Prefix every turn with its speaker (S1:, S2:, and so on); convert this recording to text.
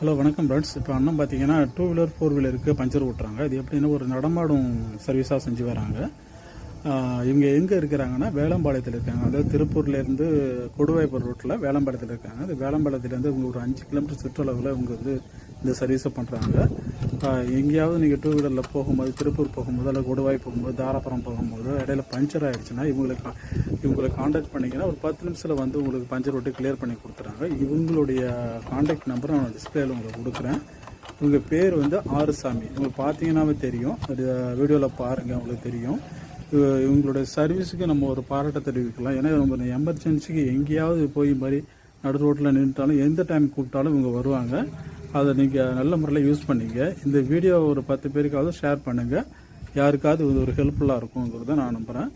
S1: Hello வணக்கம் friends. இப்போ அண்ணன் பார்த்தீங்கன்னா 2 வீலர் 4 வீலருக்கு பஞ்சர் ஓட்டுறாங்க. இது எப்படின்னா ஒரு நடமாடும் சர்வீஸாக செஞ்சு வராங்க. இவங்க எங்கே இருக்கிறாங்கன்னா வேலம்பாளையத்தில் இருக்காங்க. அதாவது திருப்பூர்லேருந்து கொடுவாய்ப்பூர் ரோட்டில் வேலம்பாளையத்தில் இருக்காங்க. இந்த வேலம்பாளையத்துலேருந்து இவங்க ஒரு 5 கிலோமீட்டர் சுற்றளவில் இவங்க வந்து இந்த சர்வீஸை பண்ணுறாங்க. எங்கேயாவது நீங்கள் 2 வீலரில் போகும்போது, திருப்பூர் போகும்போது அல்லது கொடுவாய் போகும்போது, தாராபுரம் போகும்போது இடையில பஞ்சர் ஆகிடுச்சுன்னா இவங்களை காண்டாக்ட் பண்ணிங்கன்னா ஒரு 10 நிமிஷத்தில் வந்து உங்களுக்கு பஞ்சர் ஓட்டி கிளியர் பண்ணி கொடுத்துறாங்க. இவங்களுடைய காண்டாக்ட் நம்பரை நான் டிஸ்பிளேயில் உங்களுக்கு கொடுக்குறேன். இவங்க பேர் வந்து ஆறுசாமி. உங்களுக்கு பார்த்தீங்கன்னாவே தெரியும், அது வீடியோவில் பாருங்கள், உங்களுக்கு தெரியும். இவங்களுடைய சர்வீஸுக்கு நம்ம ஒரு பாராட்ட தெரிவிக்கலாம். ஏன்னா நம்ம எமர்ஜென்சிக்கு எங்கேயாவது போய் மாதிரி நடு ரோட்டில் நின்றுட்டாலும் எந்த டைம் கூப்பிட்டாலும் இவங்க வருவாங்க. அதை நீங்கள் நல்ல முறையில் யூஸ் பண்ணிங்க. இந்த வீடியோ ஒரு 10 பேருக்காவது ஷேர் பண்ணுங்கள். யாருக்காவது இது ஒரு ஹெல்ப்ஃபுல்லாக இருக்குங்கிறத நான் நம்புகிறேன்.